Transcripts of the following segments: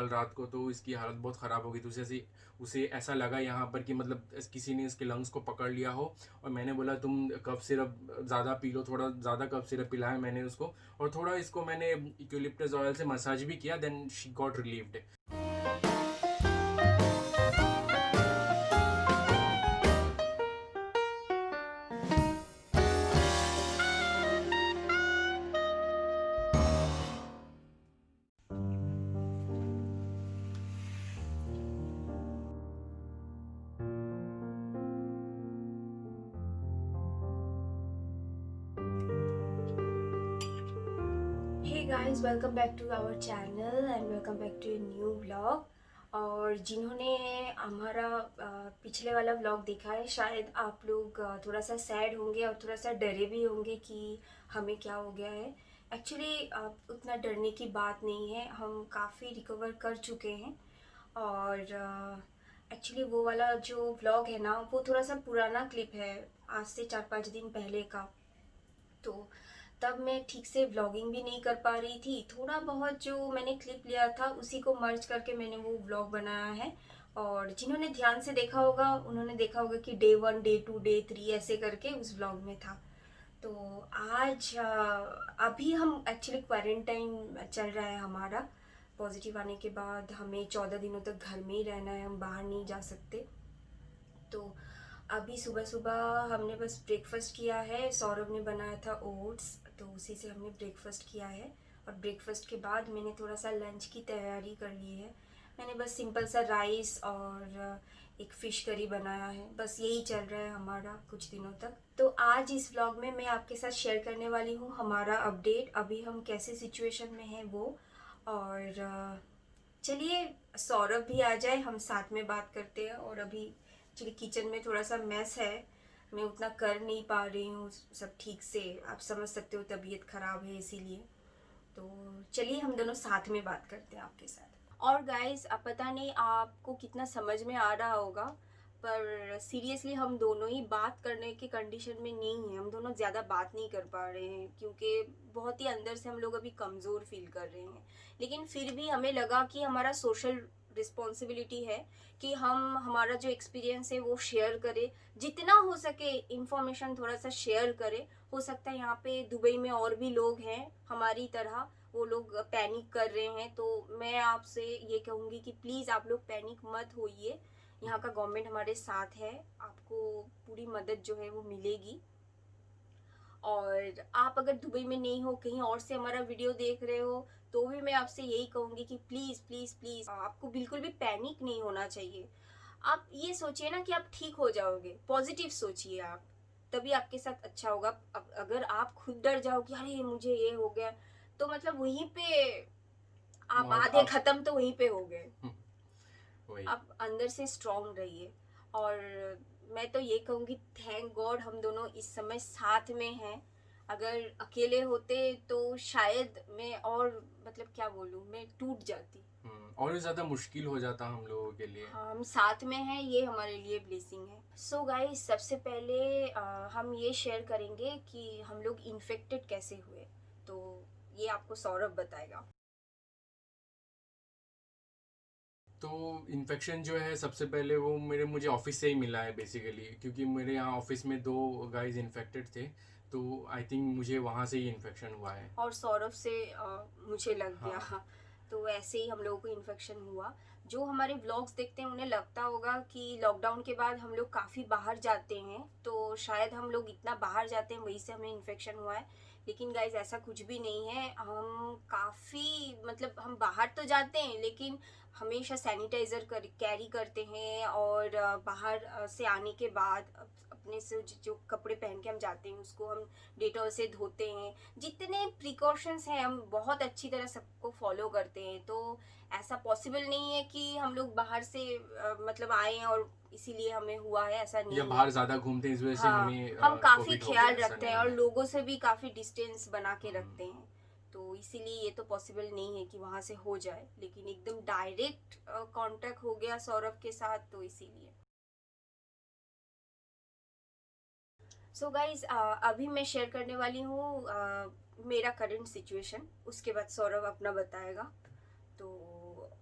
कल रात को, तो इसकी हालत बहुत ख़राब हो गई थी। उसे ऐसा लगा यहाँ पर कि मतलब किसी ने इसके लंग्स को पकड़ लिया हो। और मैंने बोला तुम कफ सिरप ज़्यादा पी लो, थोड़ा ज़्यादा कफ सिरप पिलाया मैंने उसको, और थोड़ा इसको मैंने यूकेलिप्टस ऑयल से मसाज भी किया। Then she got relieved. Hey guys, welcome back to our channel and welcome back to a new vlog। और जिन्होंने हमारा पिछले वाला व्लॉग देखा है, शायद आप लोग थोड़ा सा सैड होंगे और थोड़ा सा डरे भी होंगे कि हमें क्या हो गया है। एक्चुअली उतना डरने की बात नहीं है, हम काफ़ी रिकवर कर चुके हैं। और एक्चुअली वो वाला जो व्लॉग है ना, वो थोड़ा सा पुराना क्लिप है, आज से 4-5 दिन पहले का। तो तब मैं ठीक से व्लॉगिंग भी नहीं कर पा रही थी। थोड़ा बहुत जो मैंने क्लिप लिया था उसी को मर्ज करके मैंने वो व्लॉग बनाया है। और जिन्होंने ध्यान से देखा होगा उन्होंने देखा होगा कि डे 1, डे 2, डे 3 ऐसे करके उस व्लॉग में था। तो आज अभी हम एक्चुअली क्वारंटाइन चल रहा है हमारा। पॉजिटिव आने के बाद हमें 14 दिनों तक घर में ही रहना है, हम बाहर नहीं जा सकते। तो अभी सुबह सुबह हमने बस ब्रेकफास्ट किया है। सौरभ ने बनाया था ओट्स, तो उसी से हमने ब्रेकफास्ट किया है। और ब्रेकफास्ट के बाद मैंने थोड़ा सा लंच की तैयारी कर ली है। मैंने बस सिंपल सा राइस और एक फ़िश करी बनाया है। बस यही चल रहा है हमारा कुछ दिनों तक। तो आज इस व्लॉग में मैं आपके साथ शेयर करने वाली हूँ हमारा अपडेट, अभी हम कैसे सिचुएशन में हैं वो। और चलिए सौरभ भी आ जाए, हम साथ में बात करते हैं। और अभी एक्चुअली किचन में थोड़ा सा मैस है, मैं उतना कर नहीं पा रही हूँ सब ठीक से। आप समझ सकते हो तबीयत ख़राब है इसीलिए। तो चलिए हम दोनों साथ में बात करते हैं आपके साथ। और गाइस, अब पता नहीं आपको कितना समझ में आ रहा होगा, पर सीरियसली हम दोनों ही बात करने के कंडीशन में नहीं हैं। हम दोनों ज़्यादा बात नहीं कर पा रहे हैं क्योंकि बहुत ही अंदर से हम लोग अभी कमज़ोर फील कर रहे हैं। लेकिन फिर भी हमें लगा कि हमारा सोशल रिस्पॉन्सिबिलिटी है कि हम हमारा जो एक्सपीरियंस है वो शेयर करें, जितना हो सके इंफॉर्मेशन थोड़ा सा शेयर करें। हो सकता है यहाँ पे दुबई में और भी लोग हैं हमारी तरह, वो लोग पैनिक कर रहे हैं। तो मैं आपसे ये कहूँगी कि प्लीज़ आप लोग पैनिक मत होइए। यहाँ का गवर्नमेंट हमारे साथ है, आपको पूरी मदद जो है वो मिलेगी। और आप अगर दुबई में नहीं हो, कहीं और से हमारा वीडियो देख रहे हो, तो भी मैं आपसे यही कहूँगी कि प्लीज़ प्लीज़ प्लीज़ आपको बिल्कुल भी पैनिक नहीं होना चाहिए। आप ये सोचिए ना कि आप ठीक हो जाओगे, पॉजिटिव सोचिए आप, तभी आपके साथ अच्छा होगा। अब अगर आप खुद डर जाओ कि अरे मुझे ये हो गया, तो मतलब वहीं पे आप और आधे आप खत्म तो वहीं पे हो गए। वही। आप अंदर से स्ट्रांग रहिए। और मैं तो ये कहूँगी थैंक गॉड हम दोनों इस समय साथ में हैं। अगर अकेले होते तो शायद मैं और मतलब क्या बोलूँ, मैं टूट जाती। और भी ज़्यादा मुश्किल हो जाता हम लोगों के लिए। हाँ, हम साथ में हैं, ये हमारे लिए ब्लेसिंग है। सो गाइस, सबसे पहले हम ये शेयर करेंगे कि हम लोग इन्फेक्टेड कैसे हुए। तो ये आपको सौरभ बताएगा। तो इन्फेक्शन जो है सबसे पहले वो मुझे ऑफिस से ही मिला है बेसिकली, क्योंकि मेरे यहाँ ऑफिस में 2 गाइज इन्फेक्टेड थे। तो आई थिंक मुझे वहाँ से ही इन्फेक्शन हुआ है। और सौरभ से मुझे लग गया। हाँ। तो ऐसे ही हम लोगों को इन्फेक्शन हुआ। जो हमारे व्लॉग्स देखते हैं उन्हें लगता होगा कि लॉकडाउन के बाद हम लोग काफ़ी बाहर जाते हैं, तो शायद हम लोग इतना बाहर जाते हैं वहीं से हमें इन्फेक्शन हुआ है। लेकिन गाइज ऐसा कुछ भी नहीं है। हम काफ़ी मतलब हम बाहर तो जाते हैं लेकिन हमेशा सैनिटाइज़र कैरी करते हैं। और बाहर से आने के बाद अपने से जो कपड़े पहन के हम जाते हैं उसको हम डेटॉल से धोते हैं। जितने प्रिकॉशंस हैं हम बहुत अच्छी तरह सबको फॉलो करते हैं। तो ऐसा पॉसिबल नहीं है कि हम लोग बाहर से मतलब आए हैं और इसीलिए हमें हुआ है, ऐसा या नहीं है। बाहर ज़्यादा घूमते हैं इस वजह से हाँ, हमें हम काफ़ी कोविड हो गया, ख्याल ऐसा रखते हैं नहीं और है। लोगों से भी काफ़ी डिस्टेंस बना के हम्म, रखते हैं। तो इसीलिए ये तो पॉसिबल नहीं है कि वहाँ से हो जाए, लेकिन एकदम डायरेक्ट कांटेक्ट हो गया सौरभ के साथ, तो इसीलिए। सो गाइज, अभी मैं शेयर करने वाली हूँ मेरा करंट सिचुएशन, उसके बाद सौरभ अपना बताएगा। तो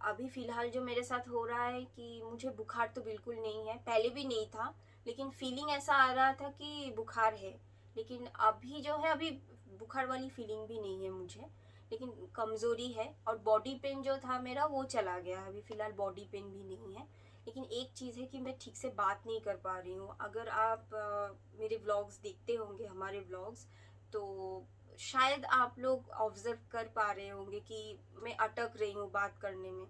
अभी फ़िलहाल जो मेरे साथ हो रहा है कि मुझे बुखार तो बिल्कुल नहीं है, पहले भी नहीं था, लेकिन फीलिंग ऐसा आ रहा था कि बुखार है। लेकिन अभी जो है, अभी बुखार वाली फीलिंग भी नहीं है मुझे, लेकिन कमज़ोरी है और बॉडी पेन जो था मेरा वो चला गया है। अभी फ़िलहाल बॉडी पेन भी नहीं है। लेकिन एक चीज़ है कि मैं ठीक से बात नहीं कर पा रही हूँ। अगर आप मेरे व्लॉग्स देखते होंगे, हमारे व्लॉग्स, तो शायद आप लोग ऑब्जर्व कर पा रहे होंगे कि मैं अटक रही हूँ बात करने में।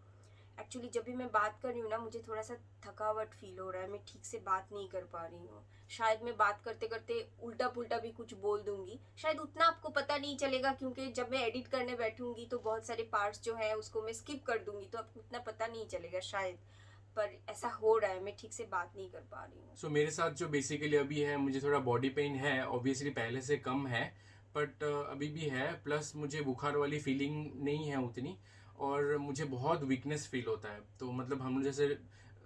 एक्चुअली जब भी मैं बात कर रही हूँ ना, मुझे थोड़ा सा थकावट फील हो रहा है, मैं ठीक से बात नहीं कर पा रही हूँ। शायद मैं बात करते करते उल्टा पुल्टा भी कुछ बोल दूंगी, शायद उतना आपको पता नहीं चलेगा, क्योंकि जब मैं एडिट करने बैठूंगी तो बहुत सारे पार्ट्स जो है उसको मैं स्किप कर दूंगी, तो आपको उतना पता नहीं चलेगा शायद। पर ऐसा हो रहा है, मैं ठीक से बात नहीं कर पा रही हूँ। सो मेरे साथ जो बेसिकली अभी है, मुझे थोड़ा बॉडी पेन है, ऑब्वियसली पहले से कम है, बट अभी भी है। प्लस मुझे बुखार वाली फीलिंग नहीं है उतनी, और मुझे बहुत वीकनेस फील होता है। तो मतलब हम जैसे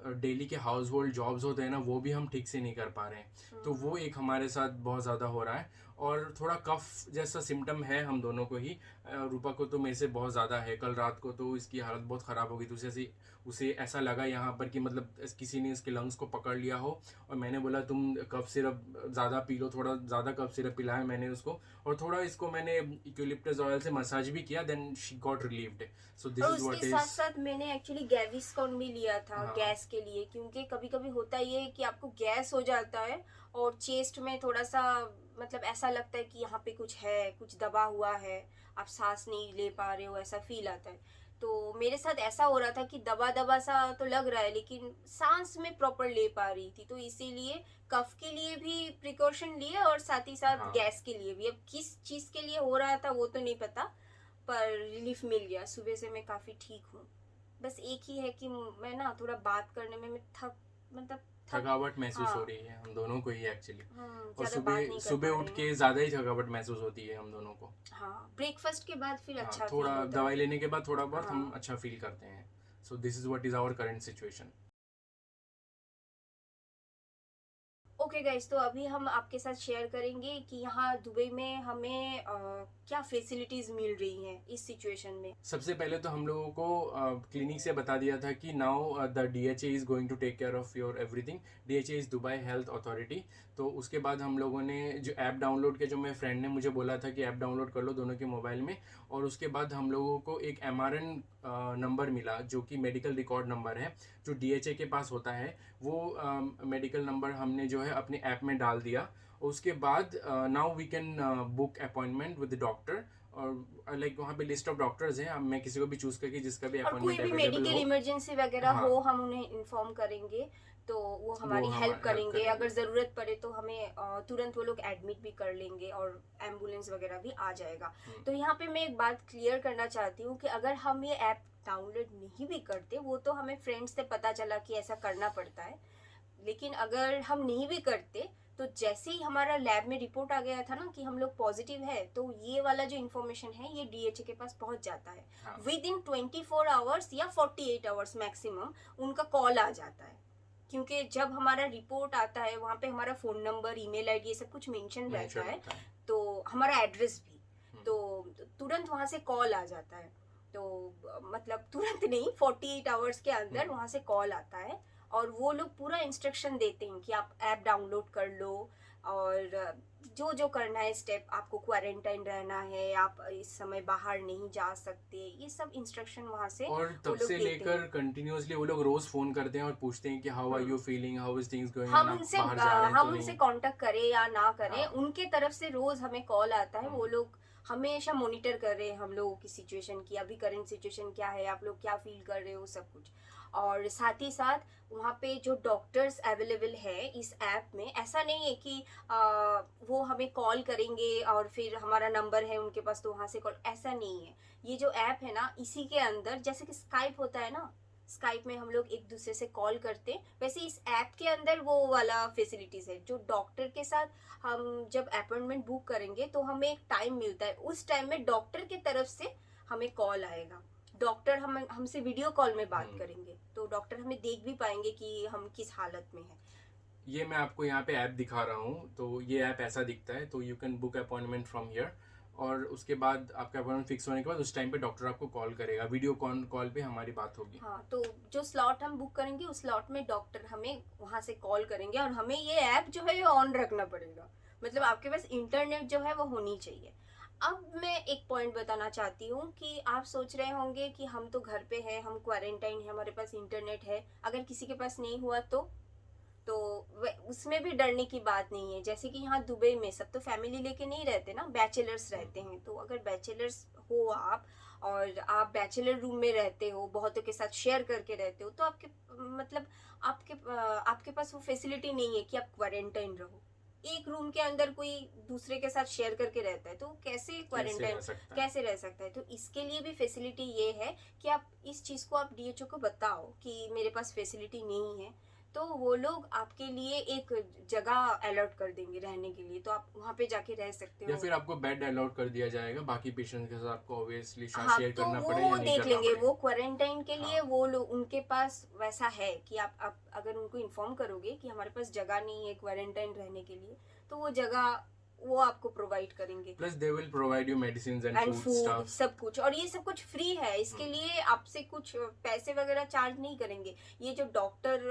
डेली के हाउस होल्ड जॉब्स होते हैं ना, वो भी हम ठीक से नहीं कर पा रहे हैं। तो वो एक हमारे साथ बहुत ज़्यादा हो रहा है, और थोड़ा कफ जैसा सिम्टम है हम दोनों को ही। रूपा को तो मेरे से बहुत ज़्यादा है। कल रात को तो इसकी हालत बहुत ख़राब हो गई थी। उसे ऐसा लगा यहाँ पर कि मतलब किसी ने इसके लंग्स को पकड़ लिया हो। और मैंने बोला तुम कफ सिरप ज़्यादा पी लो, थोड़ा ज़्यादा कफ सिरप पिलाया मैंने उसको, और थोड़ा इसको मैंने यूकेलिप्टस ऑयल से मसाज भी किया, then she got relieved. So this और इज़ उसके व्हाट साथ इज़। साथ मैंने एक्चुअली गैविस्कॉन भी लिया था हाँ गैस के लिए, क्योंकि कभी कभी होता ये है कि आपको गैस हो जाता है और चेस्ट में थोड़ा सा, मतलब ऐसा लगता है कि यहाँ पे कुछ है, कुछ दबा हुआ है, आप सांस नहीं ले पा रहे हो, ऐसा फील आता है। तो मेरे साथ ऐसा हो रहा था कि दबा दबा सा तो लग रहा है, लेकिन सांस में प्रॉपर ले पा रही थी। तो इसीलिए कफ के लिए भी प्रिकॉशन लिए और साथ ही साथ हाँ। गैस के लिए भी। अब किस चीज़ के लिए हो रहा था वो तो नहीं पता, पर रिलीफ मिल गया। सुबह से मैं काफ़ी ठीक हूँ। बस एक ही है कि मैं ना थोड़ा बात करने में मैं मतलब थक। थकावट महसूस हो हाँ। रही है हम दोनों को ही एक्चुअली। और ज़्यादा बात सुबह नहीं कर सुबह पा उठ रहे हैं। के ज़्यादा ही थकावट महसूस होती है हम दोनों को। हाँ, ब्रेकफास्ट के बाद फिर हाँ, अच्छा फील थोड़ा होता है। दवाई लेने के बाद थोड़ा बहुत हम हाँ। अच्छा फील करते हैं। So this is what is our current situation. Okay guys, तो अभी हम आपके साथ शेयर करेंगे कि यहाँ दुबई में हमें क्या फैसिलिटीज़ मिल रही हैं इस सिचुएशन में। सबसे पहले तो हम लोगों को क्लिनिक से बता दिया था कि now the DHA is going to take care of your everything. DHA is Dubai health authority. तो उसके बाद हम लोगों ने जो ऐप डाउनलोड किया, जो मेरे फ्रेंड ने मुझे बोला था कि ऐप डाउनलोड कर लो दोनों के मोबाइल में। और उसके बाद हम लोगों को एक MRN नंबर मिला, जो कि मेडिकल रिकॉर्ड नंबर है, जो DHA के पास होता है। वो मेडिकल नंबर हमने जो है अपने ऐप में डाल दिया। उसके बाद now we can book appointment with the doctor. और लाइक वहाँ पे लिस्ट ऑफ डॉक्टर्स हैं, अब मैं किसी को भी चूज़ करके जिसका भी और कोई अपॉइंटमेंट भी अवेलेबल मेडिकल हो। इमरजेंसी वगैरह हाँ, हो, हम उन्हें इन्फॉर्म करेंगे, तो वो वो हमारी हम हेल्प हेल्प करेंगे। करेंगे। अगर ज़रूरत पड़े तो हमें तुरंत वो लोग एडमिट भी कर लेंगे और एम्बुलेंस वगैरह भी आ जाएगा। तो यहाँ पे मैं एक बात क्लियर करना चाहती हूँ कि अगर हम ये ऐप डाउनलोड नहीं भी करते, वो तो हमें फ्रेंड्स से पता चला कि ऐसा करना पड़ता है, लेकिन अगर हम नहीं भी करते तो जैसे ही हमारा लैब में रिपोर्ट आ गया था ना कि हम लोग पॉजिटिव है, तो ये वाला जो इन्फॉर्मेशन है ये DHA के पास पहुंच जाता है। हाँ। विद इन 24 आवर्स या 48 आवर्स मैक्सिमम उनका कॉल आ जाता है, क्योंकि जब हमारा रिपोर्ट आता है वहाँ पे हमारा फ़ोन नंबर, ईमेल आईडी, ये सब कुछ मेंशन रहता मेंशन है, होता है। तो हमारा एड्रेस भी, तो तुरंत वहाँ से कॉल आ जाता है। तो मतलब तुरंत नहीं, 48 आवर्स के अंदर वहाँ से कॉल आता है और वो लोग पूरा इंस्ट्रक्शन देते हैं कि आप ऐप डाउनलोड कर लो, और जो जो करना है स्टेप, आपको क्वारंटाइन रहना है, आप इस समय बाहर नहीं जा सकते, ये सब इंस्ट्रक्शन वहाँ से और वो तब लोग से देते लेकर हैं। कंटिन्यूअसली वो लोग रोज़ फ़ोन करते हैं और पूछते हैं कि how are you feeling, how is things going on, आप बाहर जा रहे हैं तो हम नहीं। उनसे कांटेक्ट करें या ना करें, हाँ। उनके तरफ से रोज हमें कॉल आता है। वो हम्म। लोग हमेशा मॉनिटर कर रहे हैं हम लोगों की सिचुएशन की, अभी करंट सिचुएशन क्या है, आप लोग क्या फील कर रहे हो, सब कुछ। और साथ ही साथ वहाँ पे जो डॉक्टर्स अवेलेबल है इस ऐप में, ऐसा नहीं है कि वो हमें कॉल करेंगे और फिर हमारा नंबर है उनके पास तो वहाँ से कॉल, ऐसा नहीं है। ये जो ऐप है ना, इसी के अंदर जैसे कि स्काइप होता है ना, स्काइप में हम लोग एक दूसरे से कॉल करते हैं, वैसे इस ऐप के अंदर वो वाला फैसिलिटीज़ है। जो डॉक्टर के साथ हम जब अपॉइंटमेंट बुक करेंगे तो हमें एक टाइम मिलता है, उस टाइम में डॉक्टर की तरफ से हमें कॉल आएगा। डॉक्टर हमसे वीडियो कॉल में बात करेंगे, तो डॉक्टर हमें देख भी पाएंगे कि हम किस हालत में हैं। ये मैं आपको यहाँ पे ऐप दिखा रहा हूँ। तो ये ऐप ऐसा दिखता है, तो you can book appointment from here. और उसके बाद आपका अपॉइंटमेंट फिक्स होने के बाद उस टाइम पे डॉक्टर आपको कॉल करेगा, वीडियो कॉल पे हमारी बात होगी। हाँ, तो जो स्लॉट हम बुक करेंगे उस स्लॉट में डॉक्टर हमें वहां से कॉल करेंगे, और हमें ये ऐप जो है ये ऑन रखना पड़ेगा, मतलब आपके पास इंटरनेट जो है वो होनी चाहिए। अब मैं एक पॉइंट बताना चाहती हूँ कि आप सोच रहे होंगे कि हम तो घर पे हैं, हम क्वारंटाइन है, हमारे पास इंटरनेट है, अगर किसी के पास नहीं हुआ तो उसमें भी डरने की बात नहीं है। जैसे कि यहाँ दुबई में सब तो फैमिली लेके नहीं रहते ना, बैचलर्स रहते हैं। तो अगर बैचलर्स हो आप, और आप बैचलर रूम में रहते हो, बहुतों के साथ शेयर करके रहते हो, तो आपके मतलब आपके पास वो फैसिलिटी नहीं है कि आप क्वारंटाइन रहो। एक रूम के अंदर कोई दूसरे के साथ शेयर करके रहता है तो कैसे क्वारंटाइन कैसे रह सकता है। तो इसके लिए भी फैसिलिटी ये है कि आप इस चीज़ को आप डीएचओ को बताओ कि मेरे पास फैसिलिटी नहीं है, तो वो लोग आपके लिए एक जगह अलॉट कर देंगे रहने के लिए, तो आप वहाँ पे जाके रह सकते हो। या फिर आपको बेड अलॉट कर दिया जाएगा, बाकी पेशेंट के साथ आपको ऑब्वियसली हाँ, शेयर तो करना वो पड़े या नहीं देख करना लेंगे, पड़े। वो क्वारंटाइन के लिए हाँ। वो लोग, उनके पास वैसा है कि आप अगर उनको इन्फॉर्म करोगे कि हमारे पास जगह नहीं है क्वारंटाइन रहने के लिए, तो वो जगह वो आपको प्रोवाइड करेंगे, plus they will provide you medicine and and food food stuff. सब कुछ, और ये सब कुछ फ्री है। इसके लिए आपसे कुछ पैसे वगैरह चार्ज नहीं करेंगे। ये जो डॉक्टर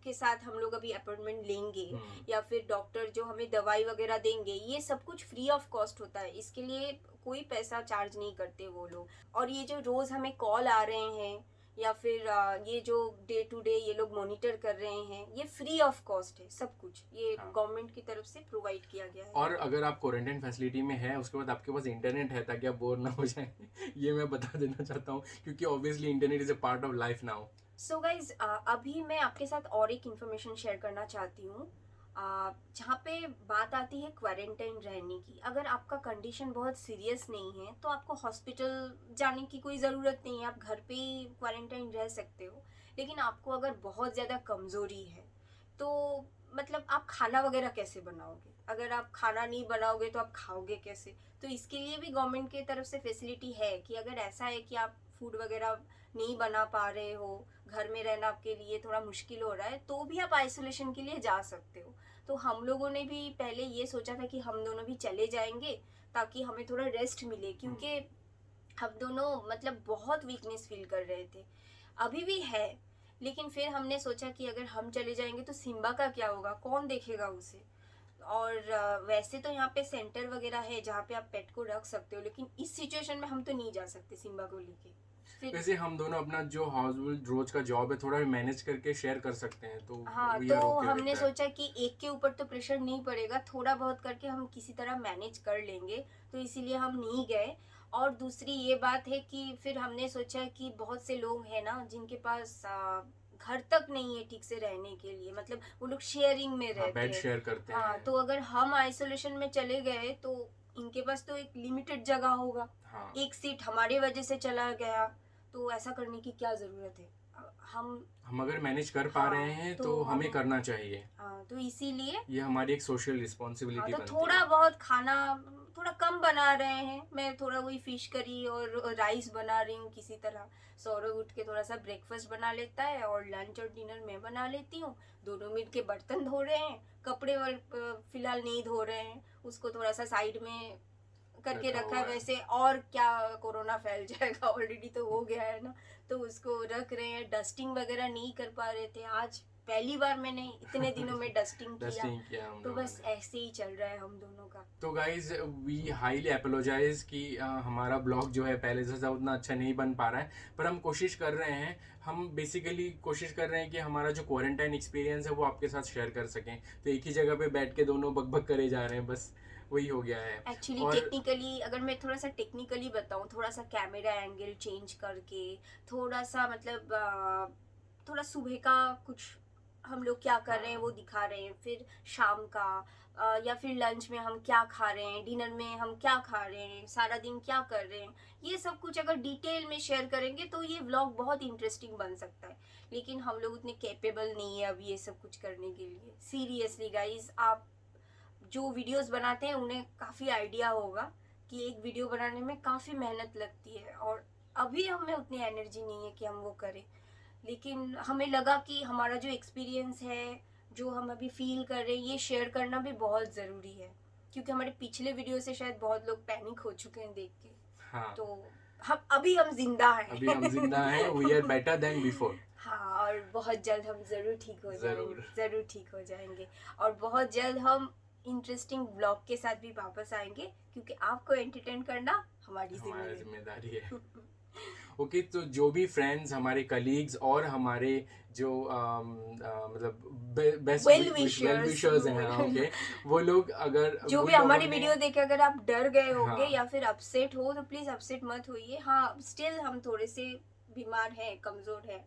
के साथ हम लोग अभी अपॉइंटमेंट लेंगे, या फिर डॉक्टर जो हमें दवाई वगैरह देंगे, ये सब कुछ फ्री ऑफ कॉस्ट होता है। इसके लिए कोई पैसा चार्ज नहीं करते वो लोग। और ये जो रोज हमें कॉल आ रहे हैं, या फिर ये जो डे टू डे ये लोग मॉनिटर कर रहे हैं, ये फ्री ऑफ कॉस्ट है सब कुछ, ये हाँ। गवर्नमेंट की तरफ से प्रोवाइड किया गया है। और अगर आप क्वारंटाइन फैसिलिटी में है, उसके बाद आपके पास इंटरनेट है ताकि आप बोर ना हो जाए ये मैं बता देना चाहता हूँ, क्योंकि obviously internet is a part of life now. So guys, अभी मैं आपके साथ और एक इन्फॉर्मेशन शेयर करना चाहती हूँ, जहाँ पे बात आती है क्वारंटाइन रहने की। अगर आपका कंडीशन बहुत सीरियस नहीं है तो आपको हॉस्पिटल जाने की कोई ज़रूरत नहीं है, आप घर पे ही क्वारंटाइन रह सकते हो। लेकिन आपको अगर बहुत ज़्यादा कमज़ोरी है तो मतलब आप खाना वगैरह कैसे बनाओगे? अगर आप खाना नहीं बनाओगे तो आप खाओगे कैसे? तो इसके लिए भी गवर्नमेंट की तरफ से फैसिलिटी है कि अगर ऐसा है कि आप फूड वगैरह नहीं बना पा रहे हो, घर में रहना आपके लिए थोड़ा मुश्किल हो रहा है, तो भी आप आइसोलेशन के लिए जा सकते हो। तो हम लोगों ने भी पहले ये सोचा था कि हम दोनों भी चले जाएंगे ताकि हमें थोड़ा रेस्ट मिले, क्योंकि हम दोनों मतलब बहुत वीकनेस फील कर रहे थे, अभी भी है। लेकिन फिर हमने सोचा कि अगर हम चले जाएंगे तो सिम्बा का क्या होगा, कौन देखेगा उसे। और वैसे तो यहाँ पे सेंटर वगैरह है जहाँ पे आप पेट को रख सकते हो, लेकिन इस सिचुएशन में हम तो नहीं जा सकते सिम्बा को लेके। फिर वैसे हम दोनों अपना जो हाउस रोज का जॉब है थोड़ा मैनेज करके शेयर कर सकते हैं, तो हाँ, we तो are okay with हमने that. सोचा कि एक के ऊपर तो प्रेशर नहीं पड़ेगा, थोड़ा बहुत करके हम किसी तरह मैनेज कर लेंगे, तो इसीलिए हम नहीं गए। और दूसरी ये बात है कि फिर हमने सोचा कि बहुत से लोग हैं ना जिनके पास घर तक नहीं है ठीक से रहने के लिए, मतलब वो लोग शेयरिंग में रहते बेड हैं। शेयर करते हाँ, हैं। तो अगर हम आइसोलेशन में चले गए तो इनके पास तो एक लिमिटेड जगह होगा, हाँ। एक सीट हमारे वजह से चला गया, तो ऐसा करने की क्या ज़रूरत है। हम अगर मैनेज कर पा रहे हैं तो हमें करना चाहिए। हाँ, तो इसीलिए ये हमारी एक सोशल हाँ, रिस्पॉन्सिबिलिटी तो बनती थोड़ा है। बहुत खाना थोड़ा कम बना रहे हैं। मैं थोड़ा वही फिश करी और राइस बना रही हूँ किसी तरह। सौरभ उठ के थोड़ा सा ब्रेकफास्ट बना लेता है और लंच और डिनर मैं बना लेती हूँ। दोनों मिल के बर्तन धो रहे हैं, कपड़े फिलहाल नहीं धो रहे हैं, उसको थोड़ा सा साइड में करके रखा है। वैसे और क्या कोरोना फैल जाएगा, ऑलरेडी तो हो गया है ना, तो उसको रख रहे हैं। डस्टिंग वगैरह नहीं कर पा रहे थे, आज पहली बार मैंने इतने दिनों में डस्टिंग किया। हम तो लोगों बस ने। ऐसे ही चल रहा है हम दोनों का। तो गाइज वी हाईली अपोलोजाइज कि हमारा ब्लॉग जो है पहले से उतना अच्छा नहीं बन पा रहा है, पर हम कोशिश कर रहे हैं। हम बेसिकली कोशिश कर रहे हैं कि हमारा जो क्वारंटाइन एक्सपीरियंस है वो आपके साथ शेयर कर सकें। तो एक ही जगह पे बैठ के दोनों बकबक करे जा रहे हैं, बस वही हो गया है। एक्चुअली टेक्निकली अगर मैं थोड़ा सा टेक्निकली बताऊँ, थोड़ा सा कैमरा एंगल चेंज करके, थोड़ा सा मतलब थोड़ा सुबह का कुछ हम लोग क्या कर रहे हैं वो दिखा रहे हैं, फिर शाम का या फिर लंच में हम क्या खा रहे हैं, डिनर में हम क्या खा रहे हैं, सारा दिन क्या कर रहे हैं, ये सब कुछ अगर डिटेल में शेयर करेंगे तो ये व्लॉग बहुत इंटरेस्टिंग बन सकता है। लेकिन हम लोग उतने कैपेबल नहीं है अब ये सब कुछ करने के लिए। सीरियसली गाइज, आप जो वीडियोस बनाते हैं उन्हें काफ़ी आइडिया होगा कि एक वीडियो बनाने में काफ़ी मेहनत लगती है, और अभी हमें उतनी एनर्जी नहीं है कि हम वो करें। लेकिन हमें लगा कि हमारा जो एक्सपीरियंस है, जो हम अभी फील कर रहे हैं, ये शेयर करना भी बहुत ज़रूरी है। क्योंकि हमारे पिछले वीडियो से शायद बहुत लोग पैनिक हो चुके हैं देख के। हाँ, तो हम जिंदा हैं। अभी हम जिंदा हैं, we are better than before. हाँ, और बहुत जल्द हम जरूर ठीक हो जाएंगे, जरूर। जरूर ठीक हो जाएंगे। और बहुत जल्द हम इंटरेस्टिंग ब्लॉग के साथ भी वापस आएंगे, क्योंकि आपको एंटरटेन करना हमारी हमारी जिम्मेदारी जिम्मेदारी है। ओके, तो जो भी फ्रेंड्स, हमारे कलीग्स और हमारे जो मतलब best Well well wishers। Wishers हैं, ओके, वो लोग अगर जो उन भी हमारी लोगों ने- वीडियो देख के अगर आप डर गए होंगे हाँ। या फिर अपसेट हो, तो प्लीज अपसेट मत होइए। हाँ, स्टिल हम थोड़े से बीमार हैं, कमजोर हैं,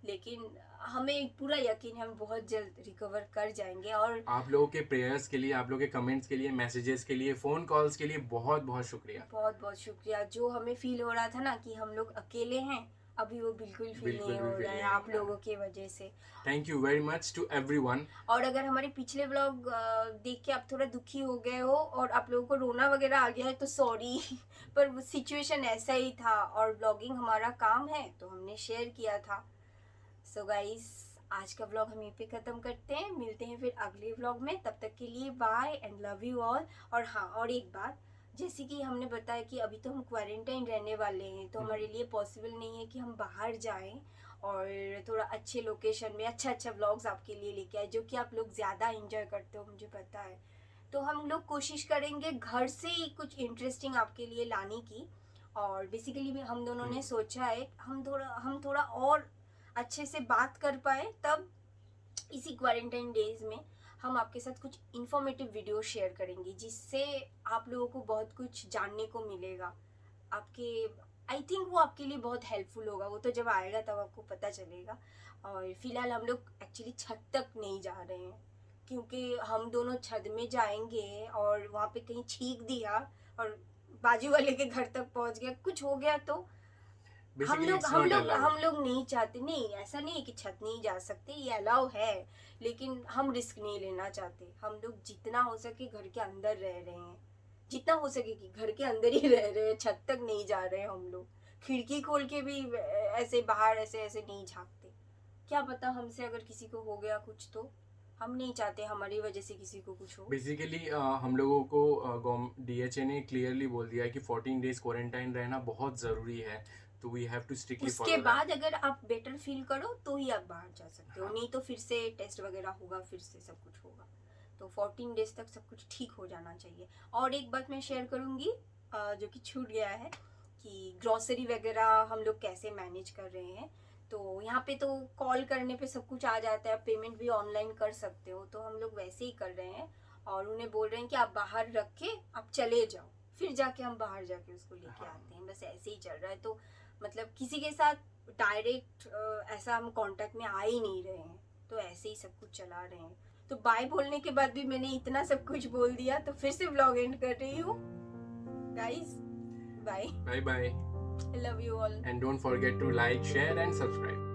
लेकिन हमें पूरा यकीन है हम बहुत जल्द रिकवर कर जाएंगे। और आप लोगों के प्रेयर्स के लिए, आप लोगों के कमेंट्स के लिए, मैसेजेस के लिए, फ़ोन कॉल्स के लिए बहुत बहुत शुक्रिया। बहुत बहुत शुक्रिया। जो हमें फील हो रहा था ना कि हम लोग अकेले हैं, अभी वो बिल्कुल फील बिल्कुल नहीं भी हो feel रहा है नहीं आप हो रहा। लोगों की वजह से। Thank you very much to everyone. और अगर हमारे पिछले व्लॉग देख के आप थोड़ा दुखी हो गए हो और आप लोगों को रोना वगैरह आ गया है, तो सॉरी। पर सिचुएशन ऐसा ही था, और व्लॉगिंग हमारा काम है तो हमने शेयर किया था। सो गाइस, आज का व्लॉग हम यहीं पे ख़त्म करते हैं। मिलते हैं फिर अगले व्लॉग में। तब तक के लिए bye and love you all. और हाँ, और एक बात, जैसे कि हमने बताया कि अभी तो हम क्वारंटाइन रहने वाले हैं, तो हमारे लिए पॉसिबल नहीं है कि हम बाहर जाएं और थोड़ा अच्छे लोकेशन में अच्छा व्लॉग्स आपके लिए लेके आए, जो कि आप लोग ज़्यादा एंजॉय करते हो, मुझे पता है। तो हम लोग कोशिश करेंगे घर से ही कुछ इंटरेस्टिंग आपके लिए लाने की। और बेसिकली हम दोनों ने सोचा है हम थोड़ा और अच्छे से बात कर पाए, तब इसी क्वारंटाइन डेज में हम आपके साथ कुछ इन्फॉर्मेटिव वीडियो शेयर करेंगे, जिससे आप लोगों को बहुत कुछ जानने को मिलेगा। आई थिंक वो आपके लिए बहुत हेल्पफुल होगा। वो तो जब आएगा तब आपको पता चलेगा। और फिलहाल हम लोग एक्चुअली छत तक नहीं जा रहे हैं, क्योंकि हम दोनों छत में जाएंगे और वहाँ पे कहीं छींक दिया और बाजू वाले के घर तक पहुँच गया, कुछ हो गया, तो हम लोग नहीं चाहते। नहीं, ऐसा नहीं है कि छत नहीं जा सकते, ये अलाउ है, लेकिन हम रिस्क नहीं लेना चाहते। हम लोग जितना हो सके घर के अंदर रह रहे हैं, जितना हो सके कि घर के अंदर ही रह रहे हैं, छत तक नहीं जा रहे हैं। हम लोग खिड़की खोल के भी ऐसे बाहर ऐसे नहीं झांकते। क्या पता हमसे अगर किसी को हो गया कुछ, तो हम नहीं चाहते हमारी वजह से किसी को कुछ हो। बेसिकली हम लोगों को DHA ने क्लियरली बोल दिया है कि 14 डेज क्वारंटाइन रहना बहुत ज़रूरी है, तो we have to strictly follow उसके बाद अगर आप बेटर फील करो तो ही आप बाहर जा सकते हो। हाँ। नहीं तो फिर से टेस्ट वगैरह होगा, फिर से सब कुछ होगा। तो 14 डेज तक सब कुछ ठीक हो जाना चाहिए। और एक बात मैं शेयर करूंगी जो कि छूट गया है, कि ग्रॉसरी वगैरह हम लोग कैसे मैनेज कर रहे हैं। तो यहाँ पे तो कॉल करने पे सब कुछ आ जाता है, पेमेंट भी ऑनलाइन कर सकते हो, तो हम लोग वैसे ही कर रहे हैं। और उन्हें बोल रहे हैं कि आप बाहर रख के आप चले जाओ, फिर जाके हम बाहर जाके उसको लेके आते हैं। बस ऐसे ही चल रहा है। तो मतलब किसी के साथ डायरेक्ट ऐसा हम कांटेक्ट में आ ही नहीं रहे हैं, तो ऐसे ही सब कुछ चला रहे हैं। तो बाय बोलने के बाद भी मैंने इतना सब कुछ बोल दिया, तो फिर से व्लॉग एंड कर रही हूँ। Guys, bye bye bye, love you all and don't forget to like, share and subscribe.